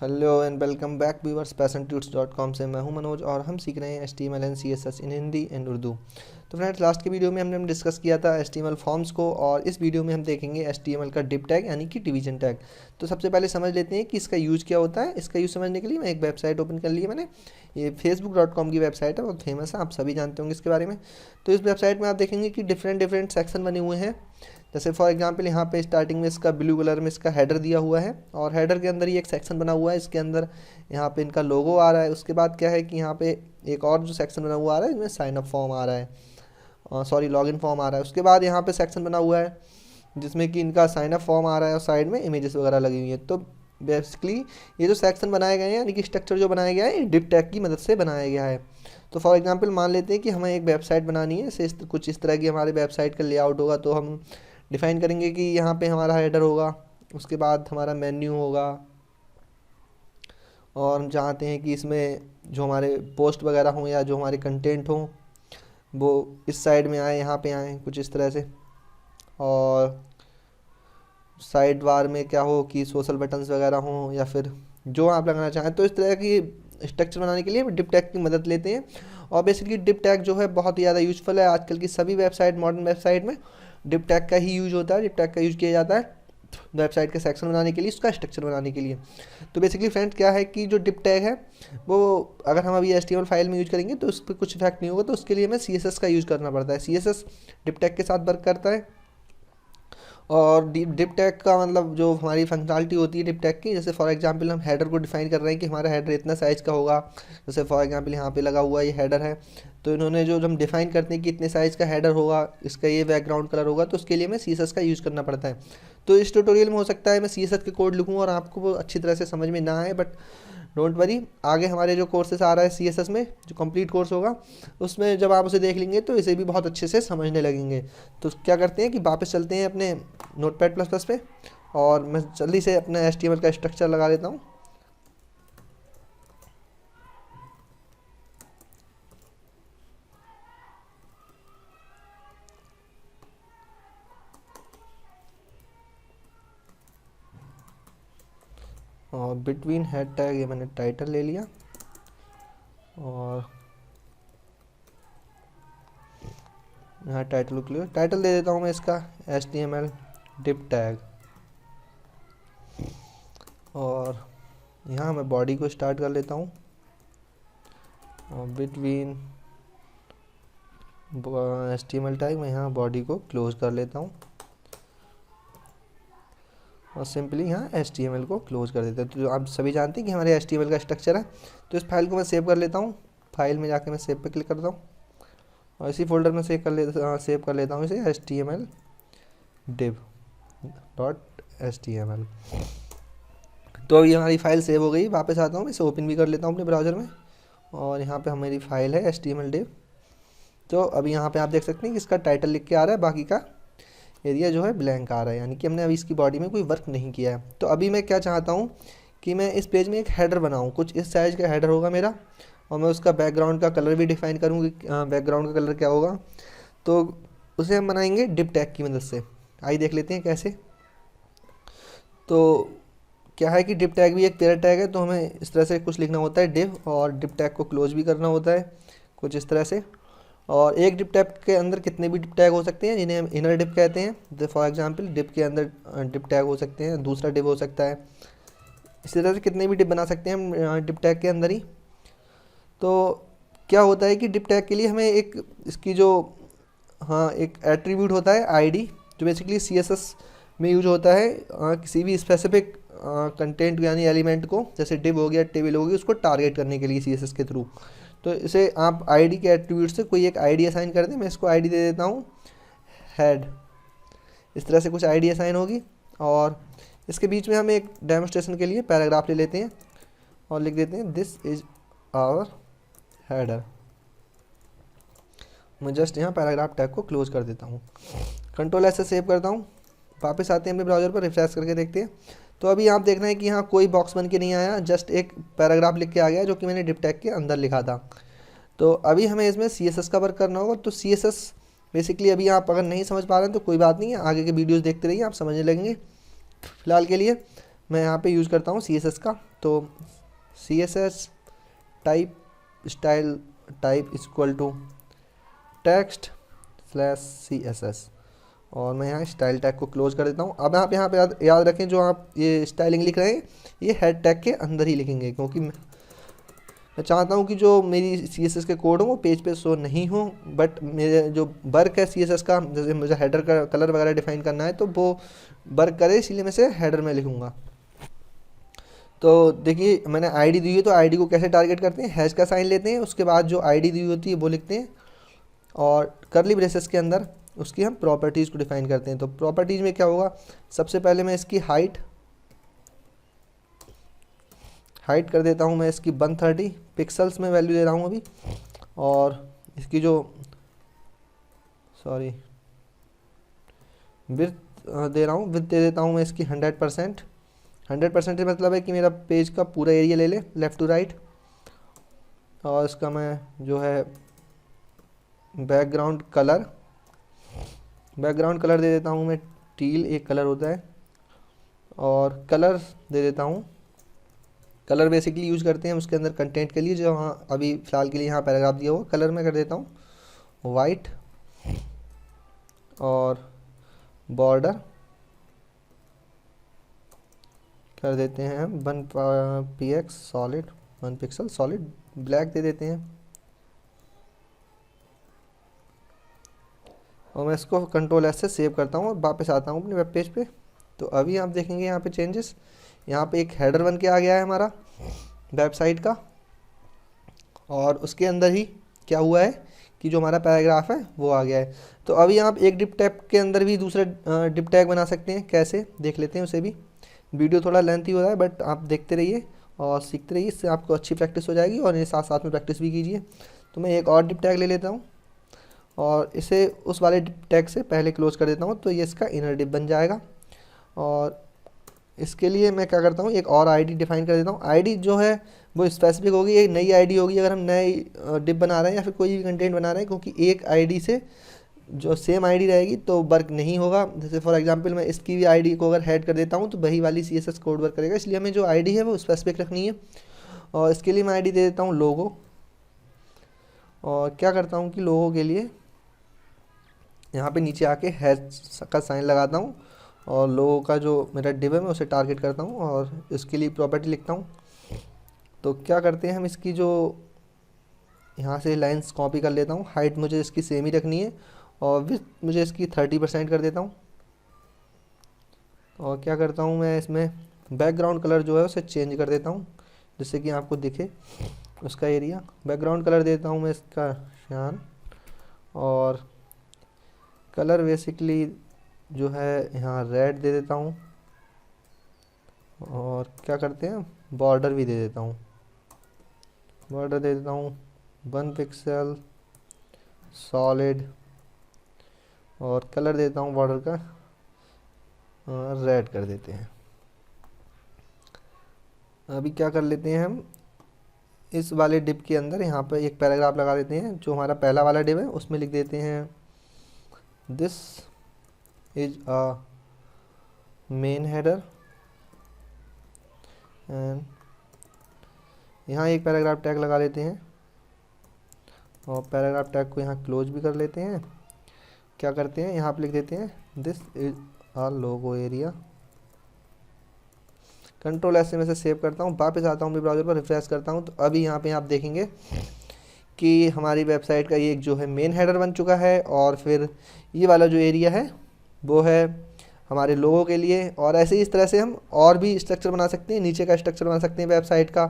Hello and welcome back viewers passiontutes.com से मैं हूं मनोज और हम सीख रहे हैं HTML and CSS in Hindi and Urdu. तो फ्रेंड्स, लास्ट के वीडियो में हमने डिस्कस किया था HTML फॉर्म्स को और इस वीडियो में हम देखेंगे HTML का डिव टैग यानी कि डिवीजन टैग। तो सबसे पहले समझ लेते हैं कि इसका यूज़ क्या होता है। इसका यूज़ समझने के लिए मैं एक वेबसाइट ओपन कर ली है मैंने। ये facebook.com की वेबसाइट है, बहुत फेमस है, आप सभी जानते होंगे इसके बारे में। तो इस वेबसाइट में आप देखेंगे कि डिफरेंट सेक्शन बने हुए हैं। जैसे फॉर एग्जांपल यहाँ पे स्टार्टिंग में इसका ब्लू कलर में इसका हेडर दिया हुआ है और हेडर के अंदर ही एक सेक्शन बना हुआ है। इसके अंदर यहाँ पे इनका लोगो आ रहा है। उसके बाद क्या है कि यहाँ पे एक और जो सेक्शन बना हुआ आ रहा है, इसमें साइन अप फॉर्म आ रहा है, सॉरी लॉगिन फॉर्म आ रहा है। उसके बाद यहाँ पे सेक्शन बना हुआ है जिसमें कि इनका साइन अप फॉर्म आ रहा है और साइड में इमेजेस वगैरह लगी हुई है। तो बेसिकली ये जो सेक्शन बनाए गए हैं यानी कि स्ट्रक्चर जो बनाया गया है ये डिव टैग की मदद से बनाया गया है। तो फॉर एग्जांपल मान लेते हैं कि हमें एक वेबसाइट बनानी है, जैसे कुछ इस तरह की हमारे वेबसाइट का लेआउट होगा। तो हम डिफाइन करेंगे कि यहाँ पे हमारा हेडर होगा, उसके बाद हमारा मेन्यू होगा और हम चाहते हैं कि इसमें जो हमारे पोस्ट वगैरह हों या जो हमारे कंटेंट हों वो इस साइड में आए, यहाँ पे आए कुछ इस तरह से। और साइड बार में क्या हो कि सोशल बटन्स वगैरह हों या फिर जो आप लगाना चाहें। तो इस तरह की स्ट्रक्चर बनाने के लिए हम डिव टैग की मदद लेते हैं। और बेसिकली डिव टैग जो है बहुत ही ज़्यादा यूज़फुल है। आजकल की सभी वेबसाइट, मॉडर्न वेबसाइट में डिव टैग का ही यूज होता है। डिव टैग का यूज किया जाता है वेबसाइट के सेक्शन बनाने के लिए, उसका स्ट्रक्चर बनाने के लिए। तो बेसिकली फ्रेंड्स क्या है कि जो डिव टैग है वो अगर हम अभी HTML फाइल में यूज करेंगे तो उस पर कुछ इफेक्ट नहीं होगा। तो उसके लिए हमें CSS का यूज़ करना पड़ता है। CSS डिव टैग के साथ वर्क करता है। और डिव टैग का मतलब जो हमारी फंक्शनलिटी होती है डिव टैग की, जैसे फॉर एग्जांपल हम हेडर को डिफाइन कर रहे हैं कि हमारा हेडर इतना साइज़ का होगा। जैसे फॉर एग्जांपल यहाँ पे लगा हुआ ये हेडर है, तो इन्होंने जो हम डिफाइन करते हैं कि इतने साइज़ का हेडर होगा, इसका ये बैकग्राउंड कलर होगा, तो उसके लिए हमें CSS का यूज़ करना पड़ता है। तो इस ट्यूटोरियल में हो सकता है मैं CSS के कोड लिखूँ और आपको वो अच्छी तरह से समझ में ना आए, बट डोंट वरी, आगे हमारे जो कोर्सेस आ रहा है CSS में, जो कंप्लीट कोर्स होगा उसमें जब आप उसे देख लेंगे तो इसे भी बहुत अच्छे से समझने लगेंगे। तो क्या करते हैं कि वापस चलते हैं अपने Notepad++ पे और मैं जल्दी से अपना HTML का स्ट्रक्चर लगा लेता हूँ। और बिटवीन हेड टैग ये मैंने टाइटल ले लिया और यहाँ टाइटल क्लियर टाइटल दे देता हूँ मैं इसका HTML डिव टैग। और यहाँ मैं बॉडी को स्टार्ट कर लेता हूँ और बिटवीन HTML टैग मैं यहाँ बॉडी को क्लोज कर लेता हूँ और सिंपली यहाँ HTML को क्लोज कर देते हैं। तो आप सभी जानते हैं कि हमारे HTML का स्ट्रक्चर है। तो इस फाइल को मैं सेव कर लेता हूँ। फाइल में जाके मैं सेव पे क्लिक करता हूँ और इसी फोल्डर में सेव कर लेता हूँ इसे HTML div.html। तो ये हमारी फाइल सेव हो गई। वापस आता हूँ, इसे ओपन भी कर लेता हूँ अपने ब्राउज़र में और यहाँ पे हमारी फाइल है HTML div। तो अभी यहाँ पे आप देख सकते हैं कि इसका टाइटल लिख के आ रहा है, बाकी का एरिया जो है ब्लैंक आ रहा है, यानी कि हमने अभी इसकी बॉडी में कोई वर्क नहीं किया है। तो अभी मैं क्या चाहता हूँ कि मैं इस पेज में एक हेडर बनाऊँ, कुछ इस साइज़ का हेडर होगा मेरा और मैं उसका बैकग्राउंड का कलर भी डिफाइन करूँगी। बैकग्राउंड का कलर क्या होगा, तो उसे हम बनाएंगे डिव टैग की मदद से। आइए देख लेते हैं कैसे। तो क्या है कि डिव टैग भी एक पेयर टैग है, तो हमें इस तरह से कुछ लिखना होता है डिव, और डिव टैग को क्लोज भी करना होता है कुछ इस तरह से। और एक डिव टैग के अंदर कितने भी डिव टैग हो सकते हैं जिन्हें हम इनर डिव कहते हैं। फॉर एग्जांपल डिव के अंदर डिव टैग हो सकते हैं, दूसरा डिव हो सकता है। इसी तरह से कितने भी डिव बना सकते हैं हम डिव टैग के अंदर ही। तो क्या होता है कि डिव टैग के लिए हमें एक इसकी जो एक एट्रीब्यूट होता है ID, जो बेसिकली CSS में यूज होता है किसी भी स्पेसिफिक कंटेंट यानी एलिमेंट को, जैसे डिव हो गया, टेबल हो गई, उसको टारगेट करने के लिए CSS के थ्रू। तो इसे आप ID के एट्रीब्यूट से कोई एक ID असाइन कर दें। मैं इसको ID दे देता हूँ हेड। इस तरह से कुछ ID असाइन होगी और इसके बीच में हम एक डेमोस्ट्रेशन के लिए पैराग्राफ ले लेते हैं और लिख देते हैं दिस इज आवर हेडर। मैं जस्ट यहाँ पैराग्राफ टैग को क्लोज कर देता हूँ, Ctrl+S से सेव करता हूँ। वापस आते हैं अपने ब्राउज़र पर, रिफ्रेश करके देखते हैं। तो अभी आप देख रहे हैं कि यहाँ कोई बॉक्स बन के नहीं आया, जस्ट एक पैराग्राफ लिख के आ गया जो कि मैंने डिव टैग के अंदर लिखा था। तो अभी हमें इसमें CSS का वर्क करना होगा। तो CSS बेसिकली अभी आप अगर नहीं समझ पा रहे हैं तो कोई बात नहीं है, आगे के वीडियोज़ देखते रहिए, आप समझने लगेंगे। फिलहाल के लिए मैं यहाँ पे यूज़ करता हूँ CSS का। तो CSS type style type equal to text slash CSS, और मैं यहाँ स्टाइल टैग को क्लोज कर देता हूँ। अब आप यहाँ पे याद रखें, जो आप ये स्टाइलिंग लिख रहे हैं ये हेड टैग के अंदर ही लिखेंगे, क्योंकि मैं चाहता हूँ कि जो मेरी CSS के कोड हो वो पेज पे शो नहीं हो, बट मेरे जो वर्क है CSS का, जैसे मुझे हेडर का कलर वगैरह डिफाइन करना है तो वो वर्क करे, इसलिए मैं इसे हेडर में लिखूँगा। तो देखिए मैंने आईडी दी है, तो आईडी को कैसे टारगेट करते हैं, हैश का साइन लेते हैं, उसके बाद जो आईडी दी होती है वो लिखते हैं, और करली ब्रेसेस के अंदर उसकी हम प्रॉपर्टीज़ को डिफाइन करते हैं। तो प्रॉपर्टीज़ में क्या होगा, सबसे पहले मैं इसकी हाइट कर देता हूँ, मैं इसकी 130 पिक्सल्स में वैल्यू दे रहा हूँ अभी, और इसकी जो विड्थ दे रहा हूँ, विड्थ दे देता हूँ मैं इसकी 100%। 100% मतलब है कि मेरा पेज का पूरा एरिया ले ले लेफ़्ट टू राइट। और इसका मैं जो है बैकग्राउंड कलर दे देता हूँ मैं टील, एक कलर होता है, और कलर दे देता हूँ। कलर बेसिकली यूज़ करते हैं उसके अंदर कंटेंट के लिए, जो हाँ अभी फ़िलहाल के लिए यहाँ पैराग्राफ दिया हुआ, कलर में कर देता हूँ वाइट, और बॉर्डर कर देते हैं हम 1px solid 1 pixel solid black दे देते हैं, और मैं इसको कंट्रोल S से सेव करता हूँ और वापस आता हूँ अपने वेब पेज पे। तो अभी आप देखेंगे यहाँ पे चेंजेस, यहाँ पे एक हेडर बन के आ गया है हमारा वेबसाइट का, और उसके अंदर ही क्या हुआ है कि जो हमारा पैराग्राफ है वो आ गया है। तो अभी आप एक डिप टैग के अंदर भी दूसरे डिप टैग बना सकते हैं, कैसे देख लेते हैं उसे भी। वीडियो थोड़ा लेंथी हो रहा है, बट आप देखते रहिए और सीखते रहिए, इससे आपको अच्छी प्रैक्टिस हो जाएगी, और ये साथ साथ में प्रैक्टिस भी कीजिए। तो मैं एक और डिप टैग ले लेता हूँ और इसे उस वाले डिप टैग से पहले क्लोज कर देता हूँ, तो ये इसका इनर डिप बन जाएगा। और इसके लिए मैं क्या करता हूँ, एक और आईडी डिफाइन कर देता हूँ। आईडी जो है वो स्पेसिफिक होगी, एक नई आईडी होगी अगर हम नई डिप बना रहे हैं या फिर कोई भी कंटेंट बना रहे हैं, क्योंकि एक आईडी से जो सेम आईडी रहेगी तो वर्क नहीं होगा। जैसे फॉर एग्जांपल मैं इसकी भी आईडी को अगर हेड कर देता हूँ तो वही वाली CSS कोड वर्क करेगा, इसलिए हमें जो आईडी है वो स्पेसिफिक रखनी है। और इसके लिए मैं आईडी दे देता हूँ लोगो, और क्या करता हूँ कि लोगो के लिए यहाँ पे नीचे आके हैश का साइन लगाता हूँ, और लोगों का जो मेरा डिव है मैं उसे टारगेट करता हूँ, और इसके लिए प्रॉपर्टी लिखता हूँ। तो क्या करते हैं हम, इसकी जो यहाँ से लाइंस कॉपी कर लेता हूँ, हाइट मुझे इसकी सेम ही रखनी है, और विड्थ मुझे इसकी 30% कर देता हूँ। और क्या करता हूँ मैं, इसमें बैकग्राउंड कलर जो है उसे चेंज कर देता हूँ, जिससे कि आपको दिखे उसका एरिया। बैकग्राउंड कलर देता हूँ मैं इसका शान, और कलर बेसिकली जो है यहाँ रेड दे देता हूँ, और क्या करते हैं बॉर्डर भी दे देता हूँ, बॉर्डर दे देता हूँ 1 पिक्सल सॉलिड, और कलर देता हूँ बॉर्डर का रेड कर देते हैं। अभी क्या कर लेते हैं हम, इस वाले डिप के अंदर यहाँ पर एक पैराग्राफ लगा देते हैं, जो हमारा पहला वाला डिप है उसमें लिख देते हैं this is a main header, and यहाँ एक पैराग्राफ टैग लगा लेते हैं, और पैराग्राफ टैग को यहाँ क्लोज भी कर लेते हैं। क्या करते हैं, यहाँ पे लिख देते हैं this is a logo area. Control S से मैं सेव करता हूँ, वापस आता हूँ मेरे ब्राउज़र पर, रिफ्रेश करता हूँ, तो अभी यहाँ पे आप देखेंगे कि हमारी वेबसाइट का ये एक जो है मेन हेडर बन चुका है, और फिर ये वाला जो एरिया है वो है हमारे लोगों के लिए। और ऐसे ही इस तरह से हम और भी स्ट्रक्चर बना सकते हैं, नीचे का स्ट्रक्चर बना सकते हैं वेबसाइट का।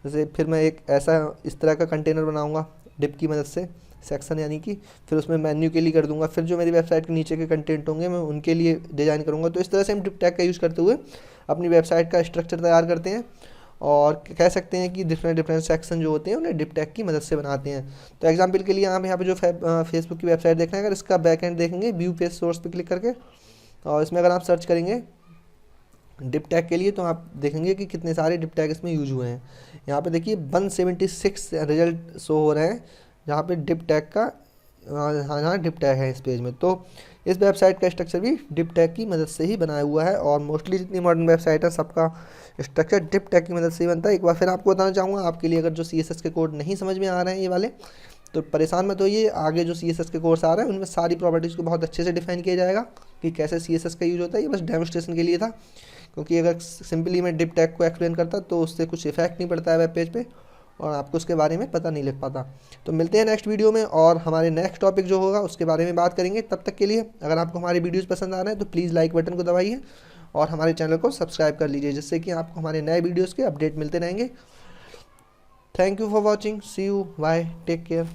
जैसे फिर मैं एक ऐसा इस तरह का कंटेनर बनाऊंगा डिप की मदद से, सेक्शन यानी कि, फिर उसमें मेन्यू के लिए कर दूंगा, फिर जो मेरी वेबसाइट के नीचे के कंटेंट होंगे मैं उनके लिए डिज़ाइन करूँगा। तो इस तरह से हम डिप टैग का यूज़ करते हुए अपनी वेबसाइट का स्ट्रक्चर तैयार करते हैं, और कह सकते हैं कि डिफरेंट सेक्शन जो होते हैं उन्हें डिप टैग की मदद से बनाते हैं। तो एग्जांपल के लिए आप यहाँ पे जो फेसबुक की वेबसाइट देख रहे हैं, अगर इसका बैक एंड देखेंगे व्यू पेज सोर्स पे क्लिक करके, और इसमें अगर आप सर्च करेंगे डिप टैग के लिए तो आप देखेंगे कि कितने सारे डिप टैग इसमें यूज हुए हैं। यहाँ पे देखिए 176 रिजल्ट शो हो रहे हैं जहाँ पे डिप टैग का, हाँ डिप टैग है इस पेज में। तो इस वेबसाइट का स्ट्रक्चर भी डिप टैग की मदद से ही बनाया हुआ है, और मोस्टली जितनी मॉडर्न वेबसाइट है सबका स्ट्रक्चर डिप टैग की मदद से ही बनता है। एक बार फिर आपको बताना चाहूँगा, आपके लिए अगर जो CSS के कोड नहीं समझ में आ रहे हैं ये वाले, तो परेशान मत होइए, आगे जो CSS के कोर्स आ रहे हैं उनमें सारी प्रॉपर्टीज़ को बहुत अच्छे से डिफाइन किया जाएगा कि कैसे CSS का यूज़ होता है। ये बस डेमोस्ट्रेशन के लिए था, क्योंकि अगर सिंपली मैं डिप टैग को एक्सप्लेन करता तो उससे कुछ इफेक्ट नहीं पड़ता है वेब पेज पे, और आपको उसके बारे में पता नहीं लग पाता। तो मिलते हैं नेक्स्ट वीडियो में, और हमारे नेक्स्ट टॉपिक जो होगा उसके बारे में बात करेंगे। तब तक के लिए अगर आपको हमारे वीडियोज़ पसंद आ रहे हैं तो प्लीज़ लाइक बटन को दबाइए और हमारे चैनल को सब्सक्राइब कर लीजिए, जिससे कि आपको हमारे नए वीडियोज़ के अपडेट मिलते रहेंगे। Thank you for watching, see you, bye, take care.